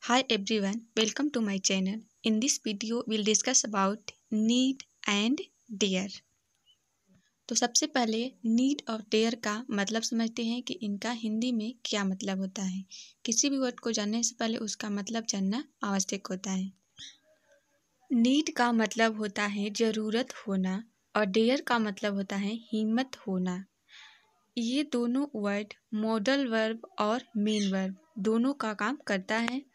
Hi everyone, welcome to my channel. In this video, we'll discuss about need and dare. तो सबसे पहले need और dare का मतलब समझते हैं कि इनका हिंदी में क्या मतलब होता है। किसी भी वर्ड को जानने से पहले उसका मतलब जानना आवश्यक होता है। नीड का मतलब होता है ज़रूरत होना और डेयर का मतलब होता है हिम्मत होना। ये दोनों वर्ड मॉडल वर्ब और मेन वर्ब दोनों का काम करता है।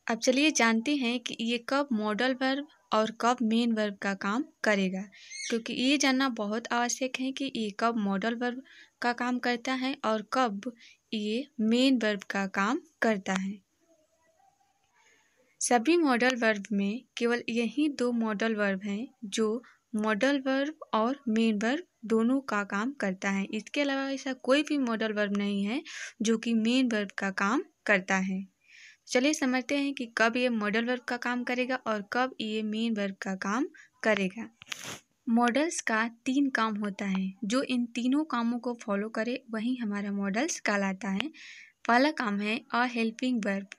अब चलिए जानते हैं कि ये कब मॉडल वर्ब और कब मेन वर्ब का काम करेगा, क्योंकि ये जानना बहुत आवश्यक है कि ये कब मॉडल वर्ब का काम करता है और कब ये मेन वर्ब का काम करता है। सभी मॉडल वर्ब में केवल यही दो मॉडल वर्ब हैं जो मॉडल वर्ब और मेन वर्ब दोनों का काम करता है। इसके अलावा ऐसा कोई भी मॉडल वर्ब नहीं है जो कि मेन वर्ब का काम करता है। चलिए समझते हैं कि कब ये मॉडल वर्ब का काम करेगा और कब ये मेन वर्ब का काम करेगा। मॉडल्स का 3 काम होता है, जो इन तीनों कामों को फॉलो करे वही हमारा मॉडल्स कहलाता है। पहला काम है अ हेल्पिंग वर्ब।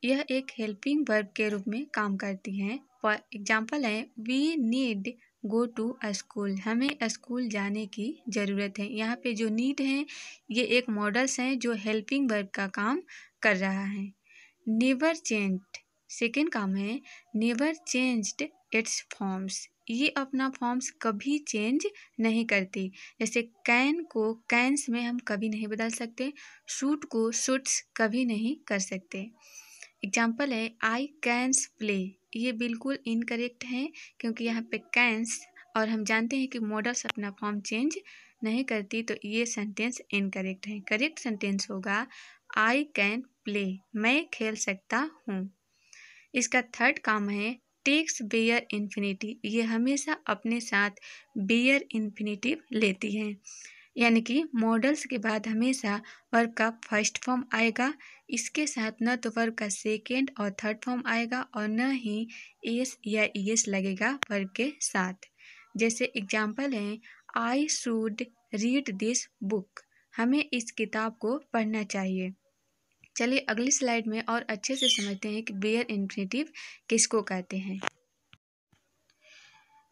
यह एक हेल्पिंग वर्ब के रूप में काम करती है। फॉर एग्जाम्पल है we need go to school. हमें स्कूल जाने की ज़रूरत है। यहाँ पे जो नीड है ये एक मॉडल्स हैं जो हेल्पिंग वर्ब का काम कर रहा है। नेवर चेंज्ड सेकेंड काम है नेवर चेंज्ड इट्स फॉर्म्स। ये अपना फॉर्म्स कभी चेंज नहीं करती। जैसे कैन को कैंस में हम कभी नहीं बदल सकते, शूट को शूट्स कभी नहीं कर सकते। एग्जाम्पल है आई कैंस प्ले। ये बिल्कुल इनकरेक्ट है क्योंकि यहाँ पे कैंस और हम जानते हैं कि मॉडल्स अपना फॉर्म चेंज नहीं करती, तो ये सेंटेंस इनकरेक्ट है। करेक्ट सेंटेंस होगा आई कैन प्ले, मैं खेल सकता हूँ। इसका थर्ड काम है टेक्स बेयर इन्फिनिटिव। ये हमेशा अपने साथ बेयर इन्फिनिटिव लेती है, यानी कि मॉडल्स के बाद हमेशा वर्ब का फर्स्ट फॉर्म आएगा। इसके साथ न तो वर्ब का सेकेंड और थर्ड फॉर्म आएगा और न ही एस या ईएस लगेगा वर्ब के साथ। जैसे एग्जाम्पल है I should read this book. हमें इस किताब को पढ़ना चाहिए। चलिए अगली स्लाइड में और अच्छे से समझते हैं कि बेयर इन्फिनिटिव किसको कहते हैं।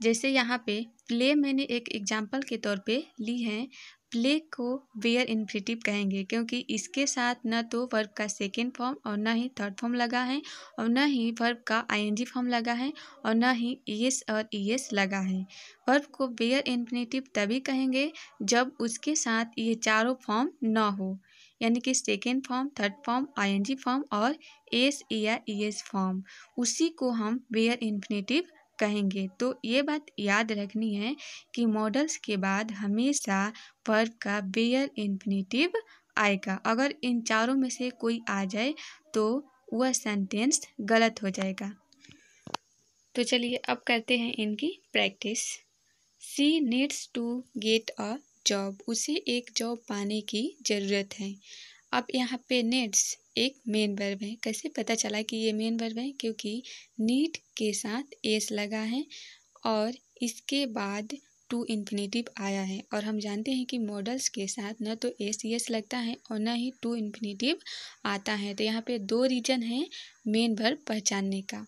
जैसे यहाँ पे प्ले मैंने एक एग्जाम्पल के तौर पे ली है। प्ले को बेयर इन्फिनिटिव कहेंगे क्योंकि इसके साथ न तो वर्ब का सेकेंड फॉर्म और न ही थर्ड फॉर्म लगा है और न ही वर्ब का आईएनजी फॉर्म लगा है और न ही ईएस और ईएस लगा है। वर्ब को बेयर इन्फिनिटिव तभी कहेंगे जब उसके साथ ये चारों फॉर्म न हो, यानी कि second form, third form, ING form और एस या ईएस फॉर्म, उसी को हम बेयर इन्फिनिटिव कहेंगे। तो ये बात याद रखनी है कि मॉडल्स के बाद हमेशा वर्ब का बेयर इन्फिनिटिव आएगा। अगर इन चारों में से कोई आ जाए तो वह सेंटेंस गलत हो जाएगा। तो चलिए अब करते हैं इनकी practice. She needs to get a job. उसे एक जॉब पाने की ज़रूरत है। अब यहाँ पे नीड्स एक मेन वर्ब है। कैसे पता चला कि ये मेन वर्ब है? क्योंकि नीड के साथ एस लगा है और इसके बाद टू इन्फिनिटिव आया है और हम जानते हैं कि मॉडल्स के साथ न तो एस यस लगता है और न ही टू इन्फिनिटिव आता है। तो यहाँ पे दो रीजन है मेन वर्ब पहचानने का।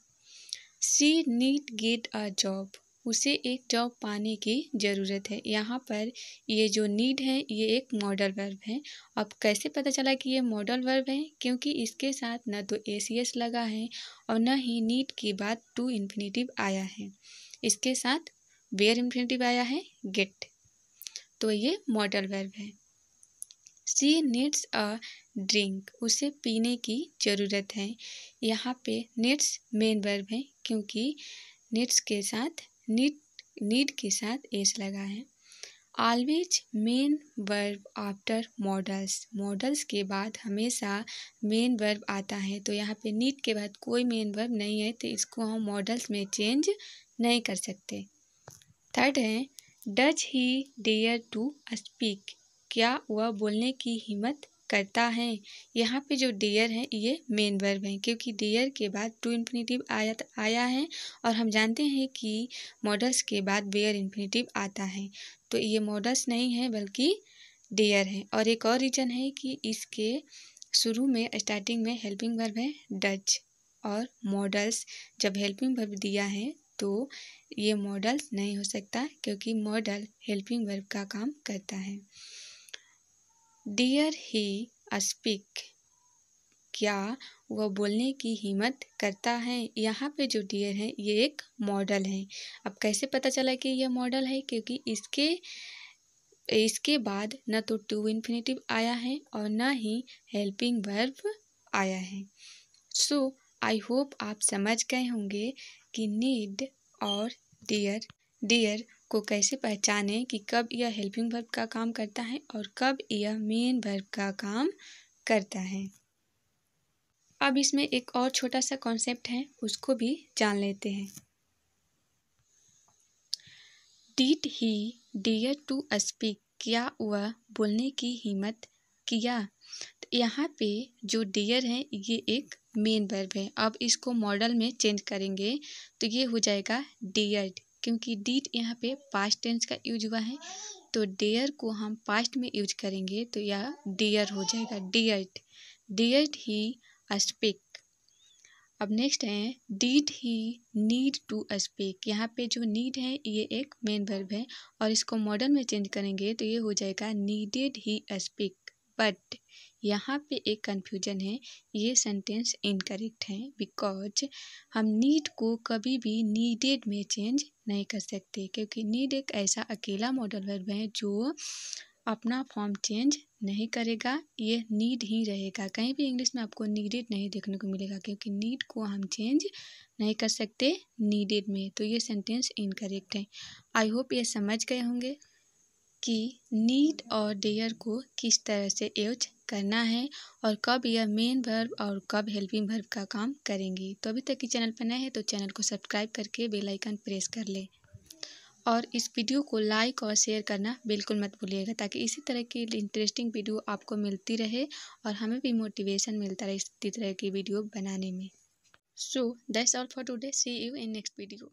सी नीड गेट अ जॉब। उसे एक जॉब पाने की ज़रूरत है। यहाँ पर ये जो नीड है ये एक मॉडल वर्ब है। अब कैसे पता चला कि ये मॉडल वर्ब है? क्योंकि इसके साथ न तो एस यस लगा है और न ही नीड के बाद टू इन्फिनिटिव आया है। इसके साथ वेयर इन्फिनिटिव आया है गेट, तो ये मॉडल वर्ब है। सी नीड्स अ ड्रिंक। उसे पीने की ज़रूरत है। यहाँ पे नीड्स मेन वर्ब है क्योंकि नीड्स के साथ नीड के साथ एस लगा है। Always main verb after models. Models के बाद हमेशा मेन वर्ब आता है, तो यहाँ पे नीड के बाद कोई मेन वर्ब नहीं है, तो इसको हम मॉडल्स में चेंज नहीं कर सकते। थर्ड है does he dare to speak. क्या वह बोलने की हिम्मत करता है? यहाँ पे जो डेयर है ये मेन वर्ब है क्योंकि डेयर के बाद टू इन्फिनिटिव आया है और हम जानते हैं कि मॉडल्स के बाद वेयर इन्फिनिटिव आता है, तो ये मॉडल्स नहीं है बल्कि डेयर है। और एक और रीज़न है कि इसके शुरू में स्टार्टिंग में हेल्पिंग वर्ब है डज। और मॉडल्स जब हेल्पिंग वर्ब दिया है तो ये मॉडल्स नहीं हो सकता क्योंकि मॉडल हेल्पिंग वर्ब का काम करता है। डियर ही स्पीक, क्या वह बोलने की हिम्मत करता है। यहाँ पे जो डियर है ये एक मॉडल है। अब कैसे पता चला कि यह मॉडल है, क्योंकि इसके बाद न तो टू इन्फिनेटिव आया है और न ही हेल्पिंग वर्ब आया है। सो आई होप आप समझ गए होंगे कि नीड और डियर को कैसे पहचानें कि कब यह हेल्पिंग वर्ब का काम करता है और कब यह मेन वर्ब का काम करता है। अब इसमें एक और छोटा सा कॉन्सेप्ट है, उसको भी जान लेते हैं। Did he dare to speak, क्या वह बोलने की हिम्मत किया। तो यहाँ पे जो डेयर है ये एक मेन वर्ब है। अब इसको मॉडल में चेंज करेंगे तो ये हो जाएगा डेयर्ड, क्योंकि डिड यहाँ पे पास्ट टेंस का यूज हुआ है, तो डेयर को हम पास्ट में यूज करेंगे तो यह डेयर हो जाएगा, डेयर्ड ही स्पीक। अब नेक्स्ट है did he need to speak. यहाँ पे जो नीड है ये एक मेन वर्ब है और इसको मॉडल में चेंज करेंगे तो ये हो जाएगा नीडेड ही स्पीक। बट यहाँ पे एक कन्फ्यूजन है, ये सेंटेंस इनकरेक्ट है बिकॉज हम नीड को कभी भी नीडेड में चेंज नहीं कर सकते, क्योंकि नीड एक ऐसा अकेला मॉडल वर्ब है जो अपना फॉर्म चेंज नहीं करेगा, ये नीड ही रहेगा। कहीं भी इंग्लिश में आपको नीडेड नहीं देखने को मिलेगा, क्योंकि नीड को हम चेंज नहीं कर सकते नीडेड में, तो ये सेंटेंस इनकरेक्ट है। आई होप ये समझ गए होंगे कि नीड और डेयर को किस तरह से यूज करना है और कब यह मेन वर्ब और कब हेल्पिंग वर्ब का काम करेंगी। तो अभी तक की चैनल पर नए हैं तो चैनल को सब्सक्राइब करके बेल आइकन प्रेस कर ले और इस वीडियो को लाइक और शेयर करना बिल्कुल मत भूलिएगा, ताकि इसी तरह की इंटरेस्टिंग वीडियो आपको मिलती रहे और हमें भी मोटिवेशन मिलता रहे इसी तरह की वीडियो बनाने में। So that's all for today, see you in next video.